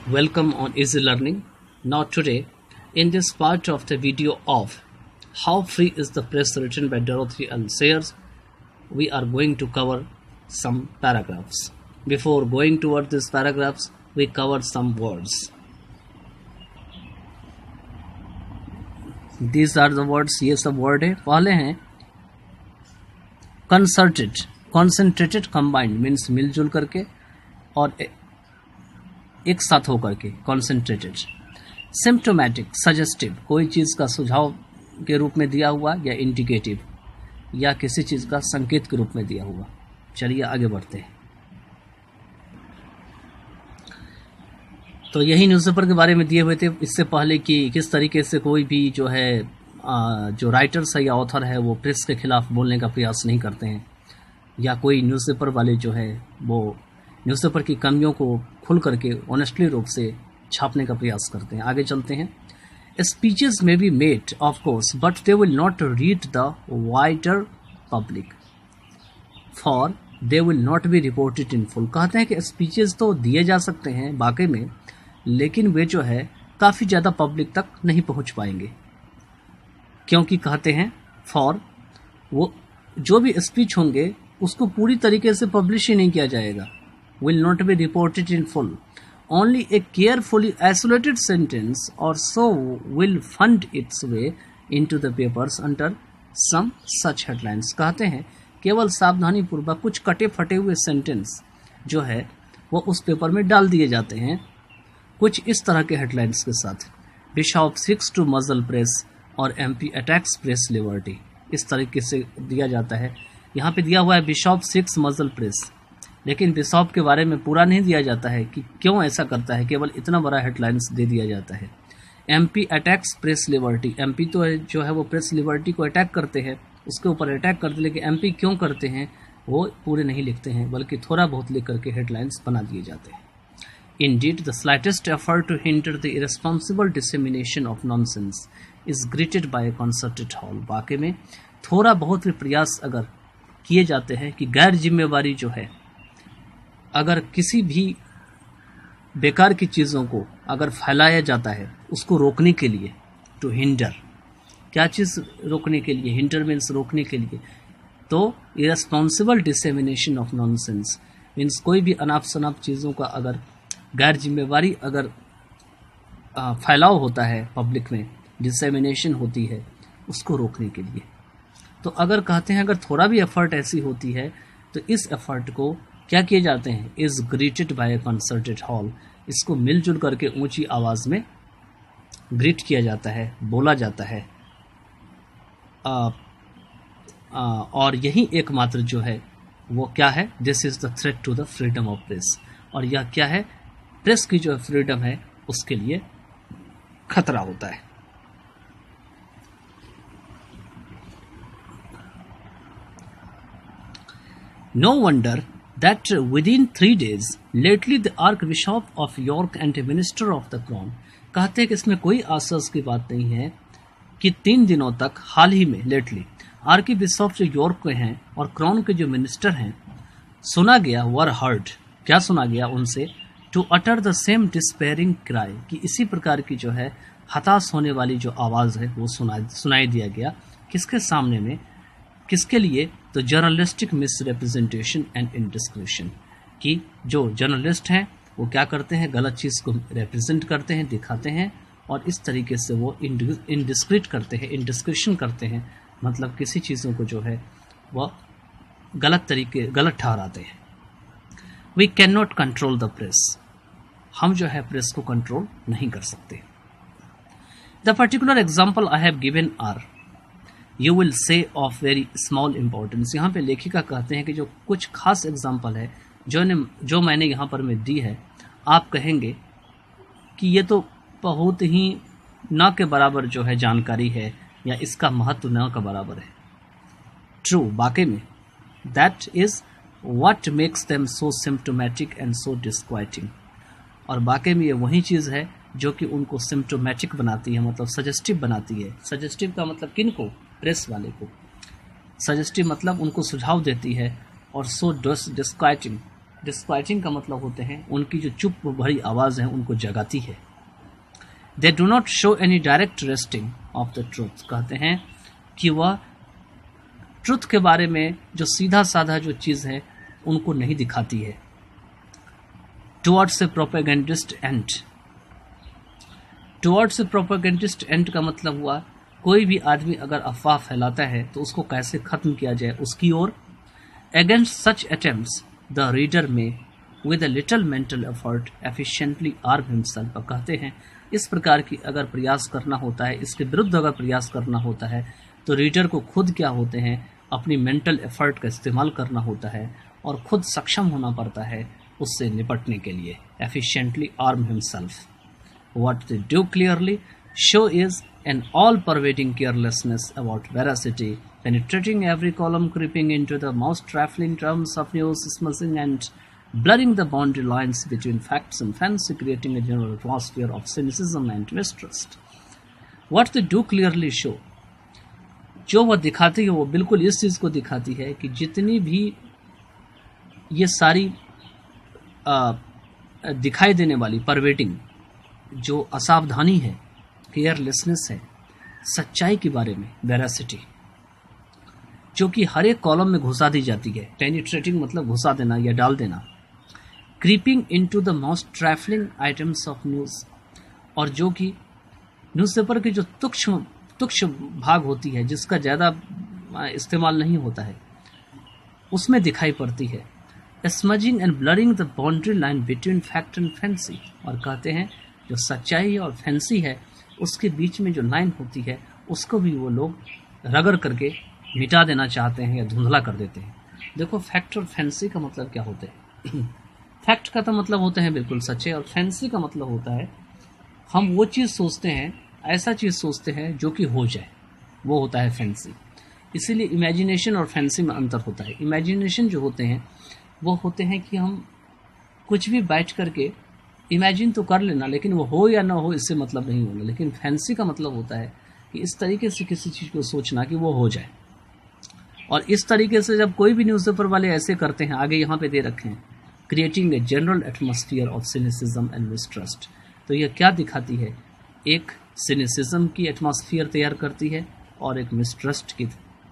Welcome on Easy Learning. Now today, in this part of the video of How Free is the Press written by Dorothy L. Sayers, we are going to cover some paragraphs. Before going toward these paragraphs, we cover some words. These are the words, ये सब word है. पहले हैं concerted, concentrated, combined means मिलजुल करके और एक साथ होकर के कॉन्सेंट्रेटेड. सिम्टोमेटिक, सजेस्टिव, कोई चीज़ का सुझाव के रूप में दिया हुआ या इंडिकेटिव या किसी चीज़ का संकेत के रूप में दिया हुआ. चलिए आगे बढ़ते हैं. तो यही न्यूज़पेपर के बारे में दिए हुए थे इससे पहले कि किस तरीके से कोई भी जो है जो राइटर्स है या ऑथर है वो प्रेस के खिलाफ बोलने का प्रयास नहीं करते हैं, या कोई न्यूज़पेपर वाले जो है वो न्यूज़पेपर की कमियों को खुल करके ऑनेस्टली रूप से छापने का प्रयास करते हैं. आगे चलते हैं. स्पीचेस में be made of course but they will not read the wider public for they will not be reported in full. कहते हैं कि स्पीचेस तो दिए जा सकते हैं वाकई में, लेकिन वे जो है काफ़ी ज़्यादा पब्लिक तक नहीं पहुंच पाएंगे, क्योंकि कहते हैं फॉर वो जो भी स्पीच होंगे उसको पूरी तरीके से पब्लिश ही नहीं किया जाएगा. will not be reported in full. Only a carefully isolated sentence or so will find its way into the papers under some such headlines. कहते हैं केवल सावधानी पूर्वक कुछ कटे फटे हुए सेंटेंस जो है वो उस पेपर में डाल दिए जाते हैं कुछ इस तरह के हेडलाइंस के साथ. बिशॉप सिक्स टू मजल प्रेस और एमपी अटैक्स प्रेस लिबर्टी, इस तरीके से दिया जाता है. यहाँ पे दिया हुआ है बिशॉप सिक्स मजल प्रेस, लेकिन बिशॉप के बारे में पूरा नहीं दिया जाता है कि क्यों ऐसा करता है, केवल इतना बड़ा हेडलाइंस दे दिया जाता है. MP attacks press liberty, MP तो है जो है वो प्रेस लिबर्टी को अटैक करते हैं, उसके ऊपर अटैक करते हैं, लेकिन एमपी क्यों करते हैं वो पूरे नहीं लिखते हैं, बल्कि थोड़ा बहुत लिख करके हेडलाइंस बना दिए जाते हैं. Indeed, the slightest effort to hinder the irresponsible dissemination of nonsense is greeted by a concerted hall. वाकई में थोड़ा बहुत भी प्रयास अगर किए जाते हैं कि गैर जिम्मेवारी जो है, अगर किसी भी बेकार की चीज़ों को अगर फैलाया जाता है उसको रोकने के लिए, टू हिंडर, क्या चीज़ रोकने के लिए, हिंडर मीन्स रोकने के लिए, तो irresponsible dissemination of nonsense means कोई भी अनाप शनाप चीज़ों का अगर गैर जिम्मेवारी अगर फैलाव होता है पब्लिक में, डिसेमिनेशन होती है, उसको रोकने के लिए. तो अगर कहते हैं अगर थोड़ा भी एफर्ट ऐसी होती है तो इस एफर्ट को क्या किए जाते हैं, is greeted by a concerted howl, इसको मिलजुल करके ऊंची आवाज़ में ग्रीट किया जाता है, बोला जाता है. और यही एकमात्र जो है वो क्या है, this is the threat to the freedom of press, और यह क्या है, प्रेस की जो फ्रीडम है उसके लिए खतरा होता है. No wonder that within 3 days lately the Archbishop of York and a minister of the Crown, कहते हैं कि इसमें कोई आश्चर्य की बात नहीं है कि 3 दिनों तक हाल ही में लेटली आर्की बिशप जो यॉर्क के हैं और क्राउन के जो मिनिस्टर हैं, सुना गया, वर हर्ड, क्या सुना गया उनसे, to utter the same despairing cry, कि इसी प्रकार की जो है हताश होने वाली जो आवाज़ है वो सुनाई दिया गया. किसके सामने में, किसके लिए, तो जर्नलिस्टिक मिसरिप्रेजेंटेशन एंड इंडिस्क्रिशन, कि जो जर्नलिस्ट हैं वो क्या करते हैं, गलत चीज़ को रिप्रेजेंट करते हैं, दिखाते हैं, और इस तरीके से वो इंडिस्क्रिट करते हैं, इंडिस्क्रिशन करते हैं, मतलब किसी चीज़ों को जो है वह गलत ठहराते हैं. We can not control the press, हम जो है प्रेस को कंट्रोल नहीं कर सकते. The particular example I have given are you will say of very small importance. यहाँ पे लेखिका कहते हैं कि जो कुछ खास एग्जाम्पल है जो मैंने यहाँ पर में दी है, आप कहेंगे कि ये तो बहुत ही न के बराबर जो है जानकारी है, या इसका महत्व न के बराबर है. ट्रू, वाकई में that is what makes them so symptomatic and so disquieting, और वाकई में ये वही चीज़ है जो कि उनको सिम्टोमेटिक बनाती है, मतलब सजेस्टिव बनाती है. सजेस्टिव का मतलब किन को, प्रेस वाले को. सजेस्टिव मतलब उनको सुझाव देती है, और सो डिस्क्वाइटिंग डिस्क्वाइटिंग का मतलब होते हैं उनकी जो चुप भरी आवाज़ है उनको जगाती है। They do not show any direct resting of the truth, कहते हैं कि वह ट्रुथ के बारे में जो सीधा साधा जो चीज़ है उनको नहीं दिखाती है। Towards a propagandist and, towards a propagandist and का मतलब हुआ कोई भी आदमी अगर अफवाह फैलाता है तो उसको कैसे खत्म किया जाए उसकी ओर। Against such attempts the reader में with a little mental effort efficiently arm himself, कहते हैं इस प्रकार की अगर प्रयास करना होता है, इसके विरुद्ध अगर प्रयास करना होता है तो रीडर को खुद क्या होते हैं अपनी मेंटल एफर्ट का इस्तेमाल करना होता है और खुद सक्षम होना पड़ता है उससे निपटने के लिए। Efficiently arm himself. What they do clearly show is an all-pervading carelessness about veracity, penetrating every column, creeping into the most trifling terms of news, smudging and blurring the boundary lines between facts and fancy, creating a general atmosphere of cynicism and mistrust. What they do clearly show, जो वह दिखाती है वो बिल्कुल इस चीज़ को दिखाती है कि जितनी भी ये सारी दिखाई देने वाली परवेटिंग जो असावधानी है, केयरलेसनेस है, सच्चाई के बारे में, वेरासिटी जो कि हर एक कॉलम में घुसा दी जाती है। पेनिट्रेटिंग मतलब घुसा देना या डाल देना। Creeping into the most trifling items of news, और जो कि न्यूज़पेपर की जो तुच्छ भाग होती है जिसका ज़्यादा इस्तेमाल नहीं होता है उसमें दिखाई पड़ती है। Smudging and blurring the boundary line between fact and fancy, और कहते हैं जो सच्चाई और फैंसी है उसके बीच में जो लाइन होती है उसको भी वो लोग रगड़ करके मिटा देना चाहते हैं या धुंधला कर देते हैं। देखो फैक्ट और फैंसी का मतलब क्या होता है। फैक्ट का तो मतलब होते हैं बिल्कुल सच्चे, और फैंसी का मतलब होता है हम वो चीज़ सोचते हैं, ऐसा चीज़ सोचते हैं जो कि हो जाए, वो होता है फैंसी। इसीलिए इमेजिनेशन और फैंसी में अंतर होता है। इमेजिनेशन जो होते हैं वो होते हैं कि हम कुछ भी बैठ करके इमेजिन तो कर लेना, लेकिन वो हो या ना हो इससे मतलब नहीं होगा। लेकिन फैंसी का मतलब होता है कि इस तरीके से किसी चीज़ को सोचना कि वो हो जाए। और इस तरीके से जब कोई भी न्यूज़पेपर वाले ऐसे करते हैं, आगे यहाँ पे दे रखे हैं, creating a general atmosphere of cynicism and mistrust, तो यह क्या दिखाती है, एक सिनिसिज्म की एटमॉस्फेयर तैयार करती है और एक मिसट्रस्ट की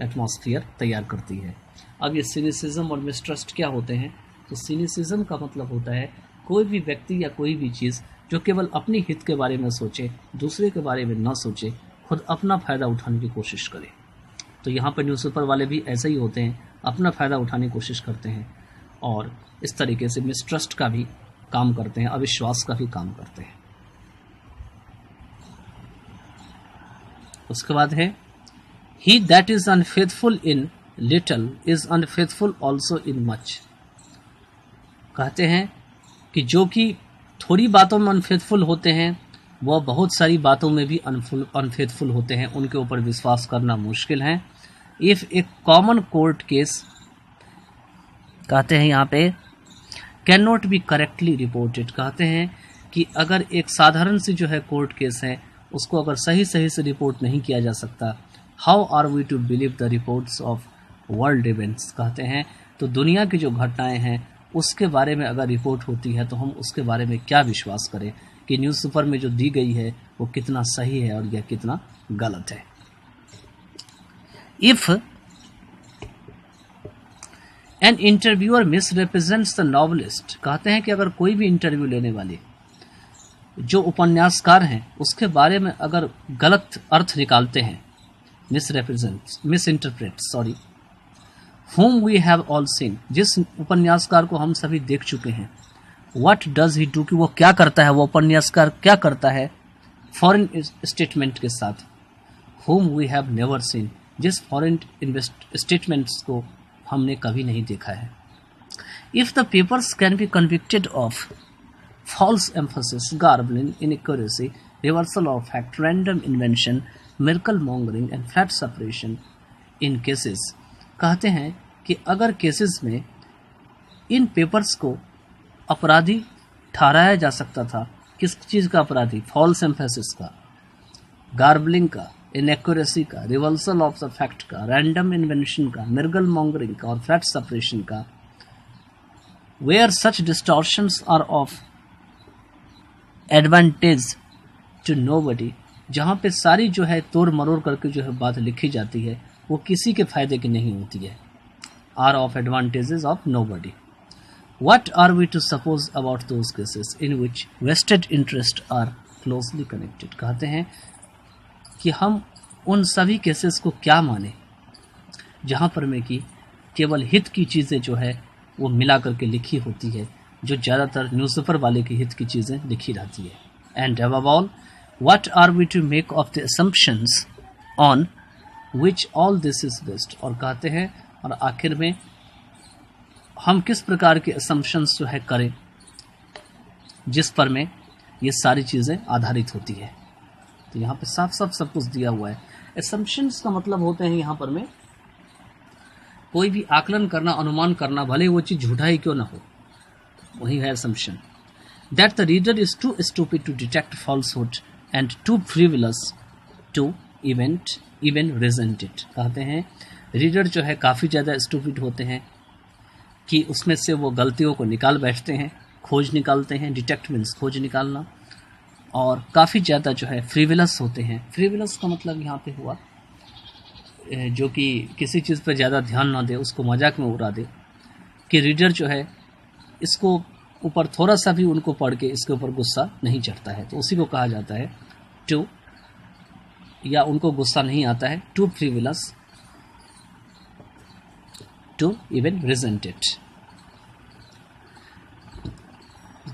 एटमॉस्फेयर तैयार करती है। अब ये सिनिसिज्म और मिसट्रस्ट क्या होते हैं, तो सिनिसिज्म का मतलब होता है कोई भी व्यक्ति या कोई भी चीज़ जो केवल अपनी हित के बारे में सोचे, दूसरे के बारे में न सोचे, खुद अपना फ़ायदा उठाने की कोशिश करे। तो यहाँ पर न्यूज़पेपर वाले भी ऐसे ही होते हैं, अपना फ़ायदा उठाने की कोशिश करते हैं और इस तरीके से मिसट्रस्ट का भी काम करते हैं, अविश्वास का भी काम करते हैं। उसके बाद है ही that is unfaithful in little is unfaithful also in much, कहते हैं कि जो कि थोड़ी बातों में अनफेथफुल होते हैं वह बहुत सारी बातों में भी अनफेथफुल होते हैं, उनके ऊपर विश्वास करना मुश्किल है। If A common court case, कहते हैं यहाँ पे can not be correctly reported, कहते हैं कि अगर एक साधारण सी जो है कोर्ट केस है उसको अगर सही से रिपोर्ट नहीं किया जा सकता, how are we to believe the reports of world events, कहते हैं तो दुनिया की जो घटनाएं हैं उसके बारे में अगर रिपोर्ट होती है तो हम उसके बारे में क्या विश्वास करें कि न्यूज़पेपर में जो दी गई है वो कितना सही है और यह कितना गलत है। If an interviewer misrepresents the novelist, कहते हैं कि अगर कोई भी इंटरव्यू लेने वाले जो उपन्यासकार हैं उसके बारे में अगर गलत अर्थ निकालते हैं, misinterpret whom we have all seen, जिस उपन्यासकार को हम सभी देख चुके हैं, what does he do, कि वो क्या करता है, वो उपन्यासकार क्या करता है फॉरेन स्टेटमेंट के साथ, whom we have never seen, जिस फॉरेन स्टेटमेंट्स को हमने कभी नहीं देखा है। if the papers can be convicted of false emphasis, garbling, inaccuracy, reversal of fact, random invention, miracle mongering and flat separation in cases, कहते हैं कि अगर केसेस में इन पेपर्स को अपराधी ठहराया जा सकता था, किस चीज़ का अपराधी, फॉल्स एम्फेसिस का, गार्बलिंग का, इनएक्यूरेसी का, रिवर्सल ऑफ द फैक्ट का, रैंडम इन्वेंशन का, मिरगल मॉन्गरिंग का और फ्लैट सेपरेशन का, where such distortions are of advantage to nobody, जहाँ पे सारी जो है तोड़ मरोड़ करके जो है बात लिखी जाती है वो किसी के फायदे की नहीं होती है, are of advantages of nobody. What are we to suppose about those cases in which vested interests are closely connected? कहते हैं कि हम उन सभी केसेस को क्या माने जहाँ पर में कि केवल हित की चीज़ें जो है वो मिला करके लिखी होती है, जो ज़्यादातर न्यूज़पेपर वाले की हित की चीज़ें लिखी रहती है. And above all, what are we to make of the assumptions on which all this is based? और कहते हैं और आखिर में हम किस प्रकार के assumptions जो है करें जिस पर में ये सारी चीज़ें आधारित होती है. तो यहाँ पे साफ साफ सब कुछ दिया हुआ है. assumptions का मतलब होते हैं यहाँ पर में कोई भी आकलन करना, अनुमान करना, भले वो चीज़ झूठा ही क्यों ना हो, वही है assumption. That the reader is too stupid to detect falsehood and too frivolous to even resent it. कहते हैं रीडर जो है काफ़ी ज़्यादा स्टूपिड होते हैं कि उसमें से वो गलतियों को निकाल बैठते हैं, खोज निकालते हैं. डिटेक्ट मीन्स खोज निकालना. और काफ़ी ज़्यादा जो है फ्रीविलस होते हैं. फ्रीविलस का मतलब यहाँ पे हुआ जो कि किसी चीज़ पर ज़्यादा ध्यान ना दे, उसको मजाक में उड़ा दे, कि रीडर जो है इसको ऊपर थोड़ा सा भी उनको पढ़ के इसके ऊपर गुस्सा नहीं चढ़ता है, तो उसी को कहा जाता है टू, या उनको गुस्सा नहीं आता है, too frivolous to even resent it.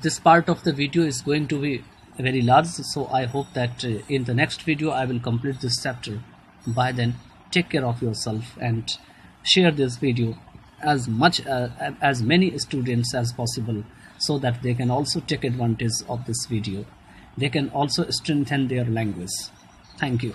This part of the video is going to be very large, so I hope that in the next video I will complete this chapter. By then, take care of yourself and share this video as many students as possible, so that they can also take advantage of this video. They can also strengthen their language. Thank you.